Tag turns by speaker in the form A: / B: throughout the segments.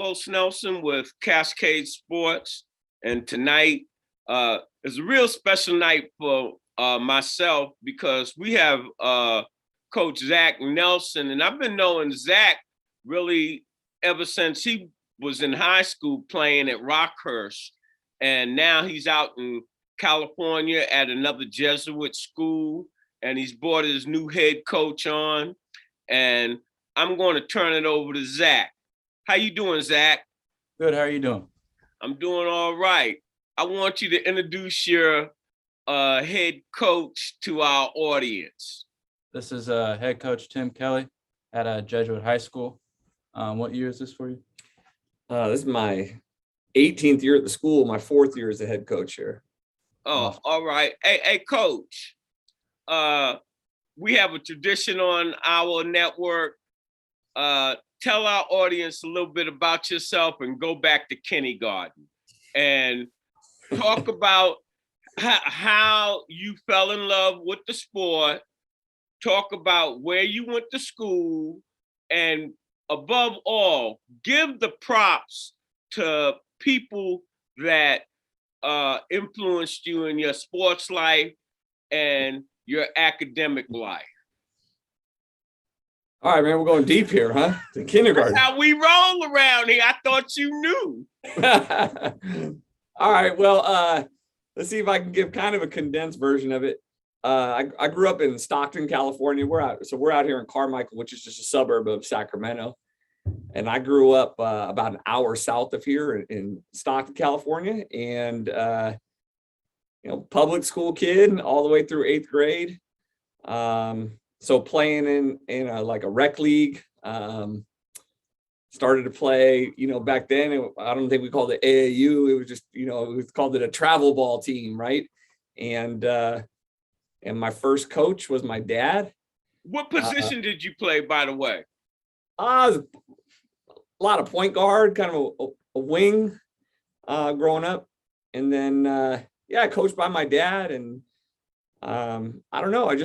A: Host Nelson with Cascade Sports, and tonight is a real special night for myself because we have Coach Zack Nelson, and I've been knowing Zack really ever since he was in high school playing at Rockhurst, and now he's out in California at another Jesuit school, and he's brought his new head coach on, and I'm going to turn it over to Zack. How you doing, Zack?
B: Good. How are you doing?
A: I'm doing all right. I want you to introduce your head coach to our audience.
B: This is head coach Tim Kelly at Jesuit High School. What year is this for you?
C: This is my 18th year at the school, my 4th year as a head coach here.
A: Oh, awesome. All right. Hey, Coach. We have a tradition on our network. Tell our audience a little bit about yourself and go back to kindergarten and talk about how you fell in love with the sport, talk about where you went to school, and above all, give the props to people that influenced you in your sports life and your academic life.
C: All right, man, we're going deep here, huh? To kindergarten.
A: That's how we roll around here. I thought you knew.
C: All right, well, let's see if I can give kind of a condensed version of it. I grew up in Stockton, California. We're out here in Carmichael, which is just a suburb of Sacramento. And I grew up about an hour south of here in Stockton, California, and public school kid all the way through 8th grade. So playing in like a rec league, started to play, back then, I don't think we called it AAU. It was just, we called it a travel ball team. Right. And my first coach was my dad.
A: What position did you play, by the way?
C: I was a lot of point guard, kind of a wing growing up. And then, coached by my dad. And I don't know, I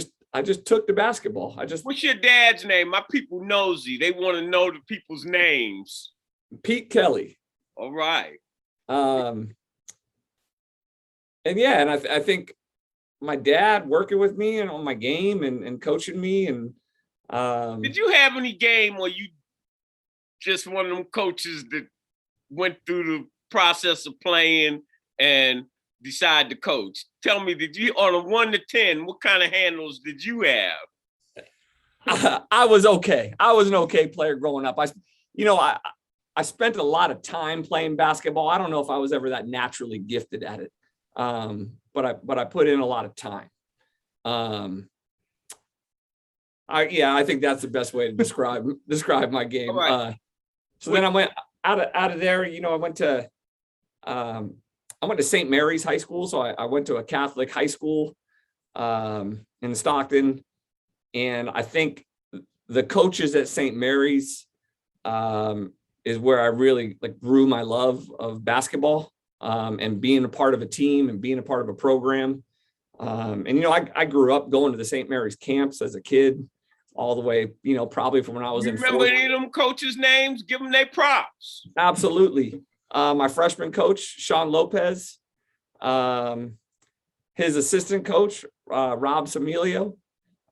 C: just took to basketball.
A: What's your dad's name? My people nosy. They want to know the people's names.
C: Pete Kelly.
A: All right.
C: And I think my dad working with me and on my game and coaching me. And
A: did you have any game where you just one of them coaches that went through the process of playing and decide to coach? Tell me, did you, on a 1 to 10, what kind of handles did you have?
C: I was okay. I was an okay player growing up. I spent a lot of time playing basketball. I don't know if I was ever that naturally gifted at it. But I put in a lot of time. I think that's the best way to describe my game. Right. Then I went out of there. I went to St. Mary's High School. So I went to a Catholic high school in Stockton. And I think the coaches at St. Mary's is where I really grew my love of basketball and being a part of a team and being a part of a program. I grew up going to the St. Mary's camps as a kid all the way, probably from when I was in
A: remember any of them coaches' names? Give them their props.
C: Absolutely. My freshman coach, Sean Lopez, his assistant coach, Rob Samilio,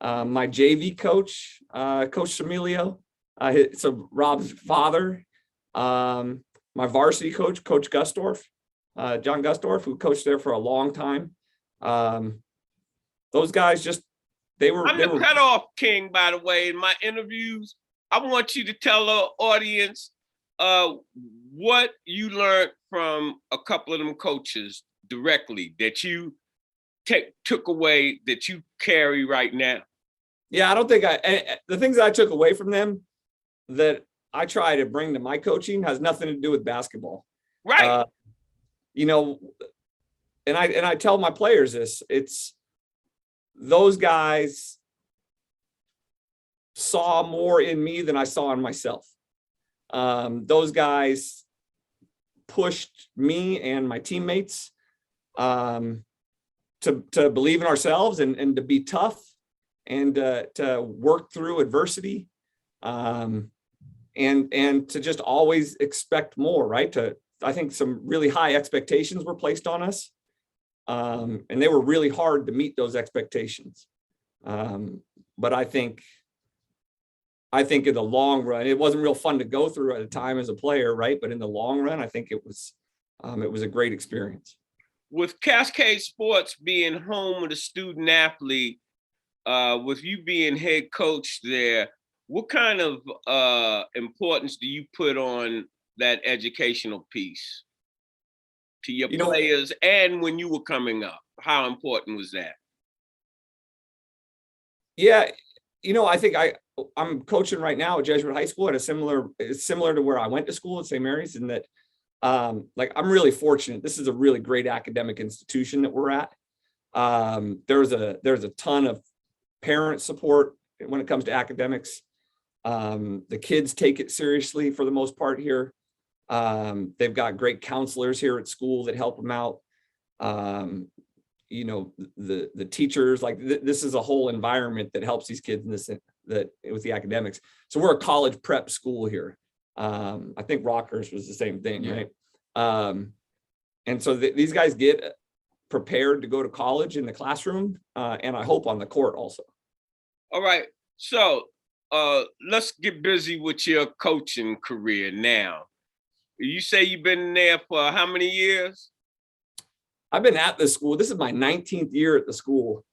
C: my JV coach, Coach Samilio, so Rob's father, my varsity coach, Coach Gustorf, John Gustorf, who coached there for a long time. Those guys I'm the cutoff king, by the way. In my interviews, I want you to tell the audience what you learned from a couple of them coaches directly that you took away that you carry right now. Yeah, I don't think the things that I took away from them that I try to bring to my coaching has nothing to do with basketball.
A: Right.
C: And I tell my players this, it's those guys saw more in me than I saw in myself. Those guys pushed me and my teammates to believe in ourselves and to be tough and to work through adversity. and to just always expect more, right? I think some really high expectations were placed on us. And they were really hard to meet those expectations. But I think in the long run, it wasn't real fun to go through at the time as a player, right? But in the long run, I think it was a great experience.
A: With Cascade Sports being home of the student athlete, with you being head coach there, what kind of importance do you put on that educational piece to your players and when you were coming up? How important was that?
C: Yeah, I think I'm coaching right now at Jesuit High School it's similar to where I went to school at St. Mary's, in that like I'm really fortunate. This is a really great academic institution that we're at. There's a ton of parent support when it comes to academics. The kids take it seriously for the most part here. They've got great counselors here at school that help them out. The teachers, like this is a whole environment that helps these kids with the academics. So we're a college prep school here. I think Rockers was the same thing, right? And so these guys get prepared to go to college in the classroom, and I hope on the court also.
A: All right. So let's get busy with your coaching career now. You say you've been there for how many years?
C: I've been at this school. This is my 19th year at the school.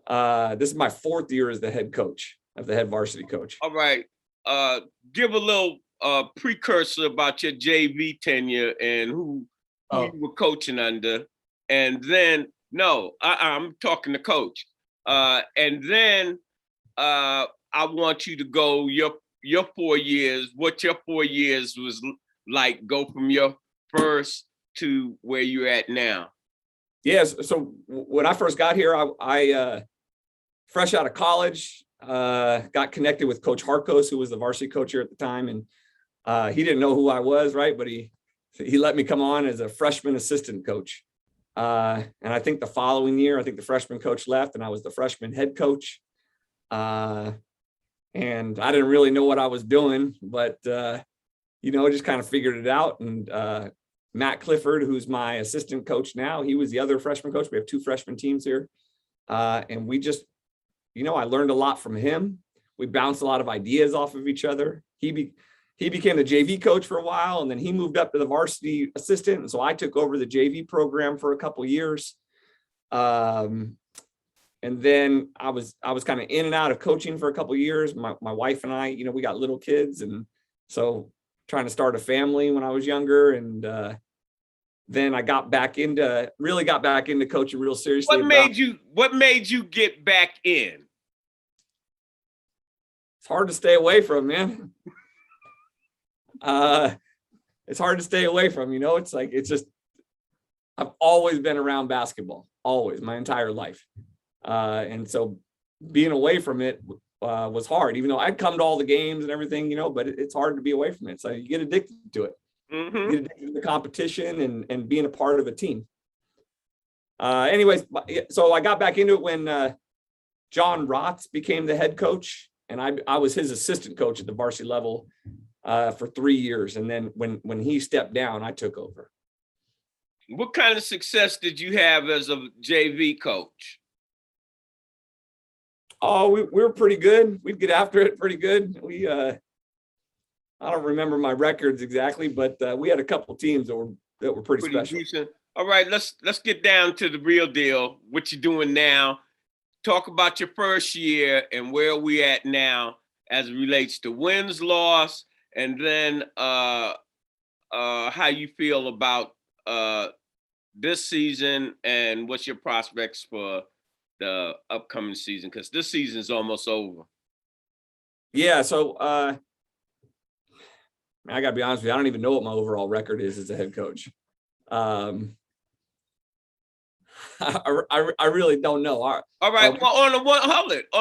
C: This is my 4th year as the head coach, as the head varsity coach.
A: All right. Give a little precursor about your JV tenure and who you were coaching under. And then, I'm talking to coach. And then I want you to go your 4 years, what your 4 years was like, go from your first to where you're at now.
C: Yes. So when I first got here, I fresh out of college, got connected with Coach Harkos, who was the varsity coach here at the time. And he didn't know who I was, right? But he let me come on as a freshman assistant coach. And I think the following year, the freshman coach left and I was the freshman head coach. And I didn't really know what I was doing, but, just kind of figured it out. And Matt Clifford, who's my assistant coach now, he was the other freshman coach. We have 2 freshman teams here. And we just, I learned a lot from him. We bounced a lot of ideas off of each other. He became the JV coach for a while, and then he moved up to the varsity assistant. And so I took over the JV program for a couple of years. And then I was kind of in and out of coaching for a couple of years. My wife and I, we got little kids. And so trying to start a family when I was younger. And then I really got back into coaching real seriously.
A: What made you get back in?
C: It's hard to stay away from, man. It's hard to stay away from, it's just, I've always been around basketball, always, my entire life. And so being away from it was hard, even though I'd come to all the games and everything, but it's hard to be away from it. So you get addicted to it.
A: Mm-hmm.
C: You get addicted to the competition and being a part of a team. Anyways, so I got back into it when John Rotz became the head coach, and I was his assistant coach at the varsity level for 3 years. And then when he stepped down, I took over.
A: What kind of success did you have as a JV coach?
C: Oh, we were pretty good. We'd get after it pretty good. I don't remember my records exactly, but we had a couple teams that were pretty special.
A: Decent. All right, let's get down to the real deal. What you're doing now. Talk about your first year and where we at now as it relates to wins, loss, and then how you feel about this season and what's your prospects for the upcoming season, because this season is almost over.
C: Yeah, so I gotta be honest with you, I don't even know what my overall record is as a head coach. I really don't know. All
A: right. Well, on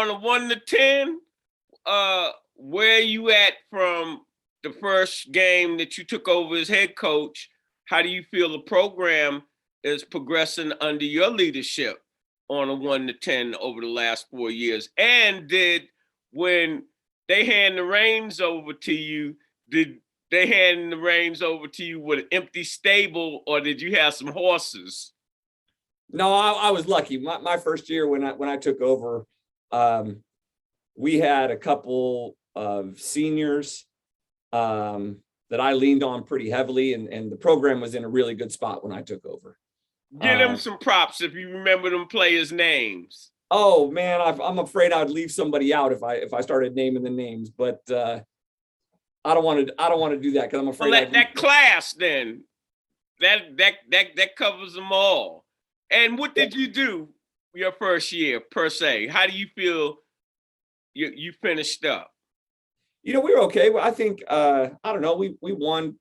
A: a 1 to 10, where are you at from the first game that you took over as head coach? How do you feel the program is progressing under your leadership on a 1 to 10 over the last 4 years? And when they hand the reins over to you, did they hand the reins over to you with an empty stable, or did you have some horses?
C: No, I was lucky. My first year when I took over, we had a couple of seniors that I leaned on pretty heavily, and the program was in a really good spot when I took over.
A: Give them some props if you remember them players' names.
C: Oh man, I'm afraid I'd leave somebody out if I started naming the names, but I don't want to do that because I'm afraid.
A: Well, that class then, that covers them all. And what did you do your first year per se? How do you feel you finished up?
C: We were okay. Well, I think I don't know. We won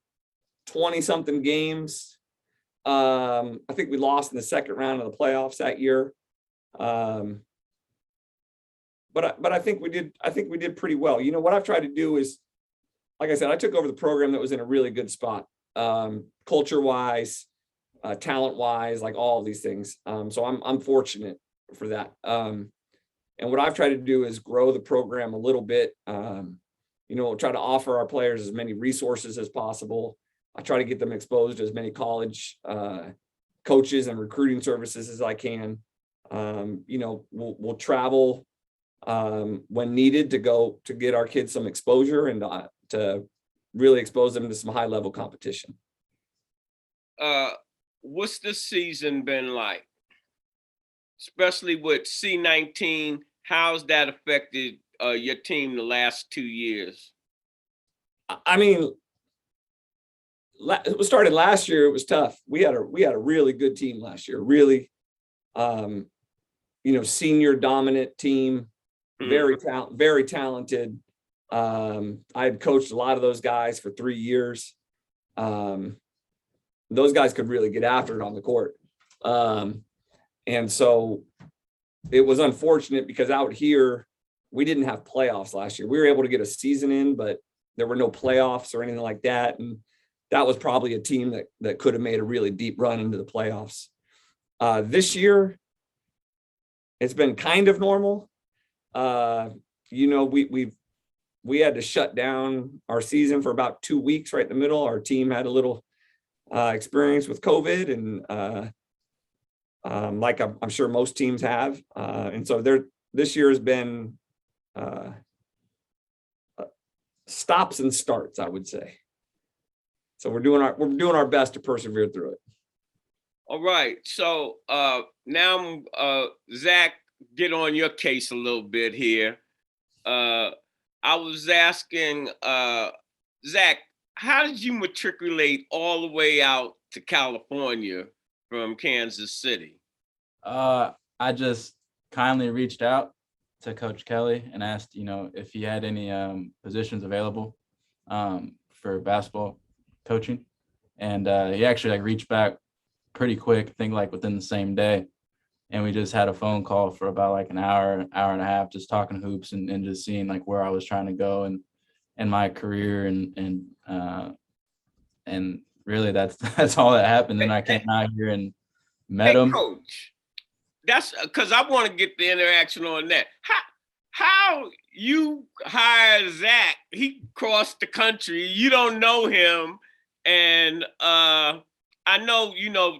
C: 20 something games. I think we lost in the second round of the playoffs that year. But I think we did pretty well. What I've tried to do is, like I said, I took over the program that was in a really good spot, culture wise, talent wise, like all of these things. So I'm fortunate for that. And what I've tried to do is grow the program a little bit. Try to offer our players as many resources as possible. I try to get them exposed to as many college coaches and recruiting services as I can. We'll travel when needed to get our kids some exposure and to really expose them to some high level competition.
A: What's this season been like? Especially with C-19, how's that affected your team the last 2 years?
C: I mean, it started last year. It was tough. We had a really good team last year. Really, senior dominant team, very talented. I had coached a lot of those guys for 3 years. Those guys could really get after it on the court. And so it was unfortunate because out here, we didn't have playoffs last year. We were able to get a season in, but there were no playoffs or anything like that. And that was probably a team that could have made a really deep run into the playoffs. This year, it's been kind of normal. We had to shut down our season for about 2 weeks right in the middle. Our team had a little experience with COVID, and like I'm sure most teams have. And so this year has been stops and starts, I would say. So we're doing our best to persevere through it.
A: All right. So now, Zach, get on your case a little bit here. I was asking Zach, how did you matriculate all the way out to California from Kansas City?
B: I just kindly reached out to Coach Kelly and asked, if he had any positions available for basketball coaching. And he actually reached back pretty quick, I think within the same day. And we just had a phone call for about an hour and a half, just talking hoops and just seeing where I was trying to go and my career and really that's all that happened. And I came out here and met him.
A: Coach, that's because I want to get the interaction on that. How you hired Zack? He crossed the country. You don't know him, and I know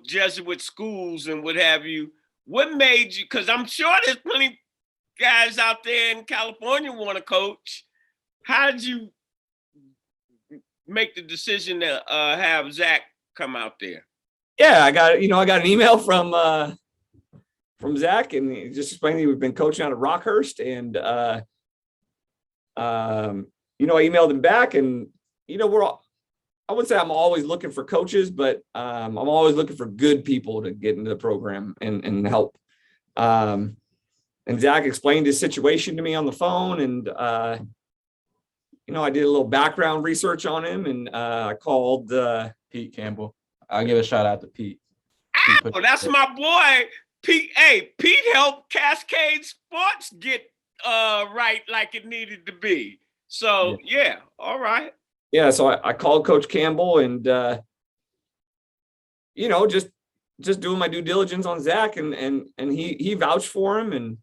A: Jesuit schools and what have you. What made you? Because I'm sure there's plenty of guys out there in California want to coach. How did you make the decision to have Zack come out there?
C: Yeah, I got an email from Zack, and he just explained we've been coaching out of Rockhurst, and I emailed him back, and I wouldn't say I'm always looking for coaches, but I'm always looking for good people to get into the program and help. And Zack explained his situation to me on the phone, and I did a little background research on him, and I called
B: Pete Campbell. I'll give a shout out to Pete.
A: Oh, that's my boy, Pete. Hey, Pete helped Cascade Sports get right like it needed to be. So yeah, all right.
C: Yeah, so I called Coach Campbell and just doing my due diligence on Zack, and he vouched for him and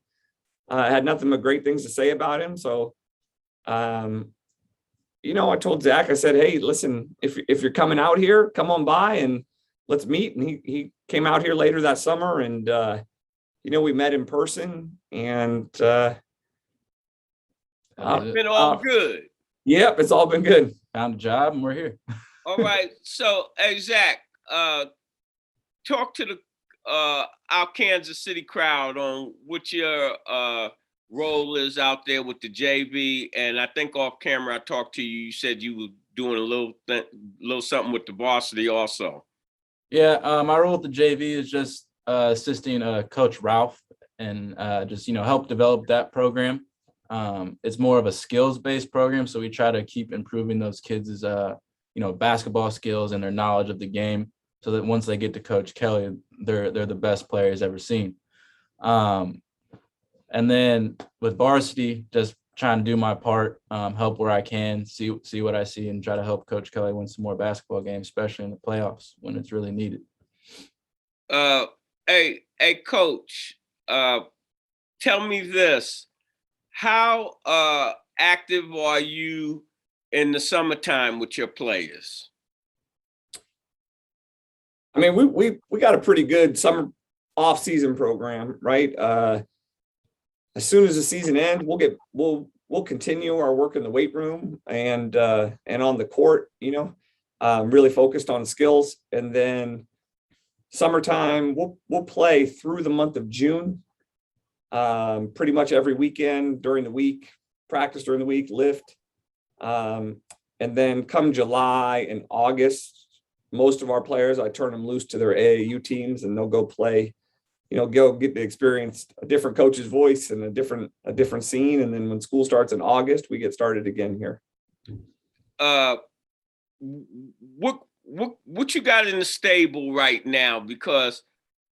C: had nothing but great things to say about him. So I told Zach, I said, hey, listen, if you're coming out here, come on by and let's meet. And he came out here later that summer, and we met in person, and
B: That was it.
A: Been all good.
C: Yep, it's all been good.
B: Found a job and we're here.
A: All right. So, hey, Zack, talk to the our Kansas City crowd on what your role is out there with the JV. And I think off camera I talked to you. You said you were doing a little something with the varsity also.
B: Yeah, my role with the JV is just assisting Coach Ralph and just help develop that program. It's more of a skills-based program, so we try to keep improving those kids' basketball skills and their knowledge of the game, so that once they get to Coach Kelly, they're the best players ever seen. And then with varsity, just trying to do my part, help where I can, see what I see, and try to help Coach Kelly win some more basketball games, especially in the playoffs when it's really needed.
A: Hey, Coach, tell me this. How active are you in the summertime with your players?
C: I mean, we got a pretty good summer off-season program, right? As soon as the season ends, we'll continue our work in the weight room and on the court, really focused on skills. And then summertime, we'll play through the month of June, pretty much every weekend during the week, practice during the week, lift. And then come July and August, most of our players, I turn them loose to their AAU teams, and they'll go play, go get to experience a different coach's voice and a different scene. And then when school starts in August, we get started again here.
A: What you got in the stable right now? Because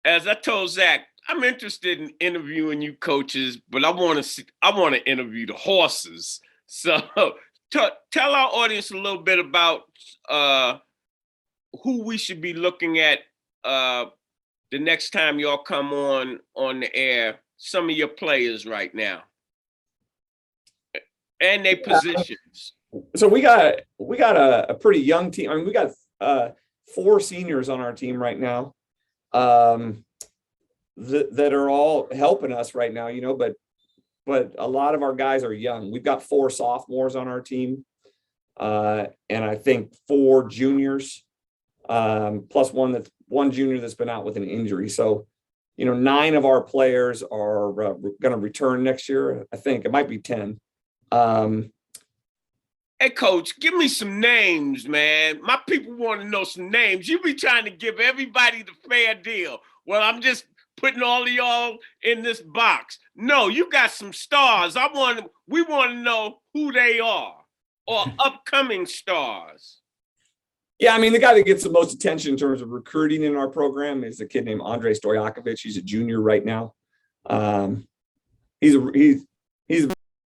A: as I told Zack, I'm interested in interviewing you coaches, but I want to interview the horses. So tell our audience a little bit about who we should be looking at the next time y'all come on the air, some of your players right now and their positions.
C: So we got a pretty young team. I mean, we got 4 seniors on our team right now that are all helping us right now, but a lot of our guys are young. We've got 4 sophomores on our team, and I think 4 juniors, plus one junior that's been out with an injury. So, 9 of our players are going to return next year. I think it might be 10.
A: Hey, Coach, give me some names, man. My people want to know some names. You be trying to give everybody the fair deal. Well, I'm just putting all of y'all in this box. No, you got some stars. We want to know who they are, or upcoming stars.
C: Yeah, I mean, the guy that gets the most attention in terms of recruiting in our program is a kid named Andre Stojakovic. He's a junior right now. He's a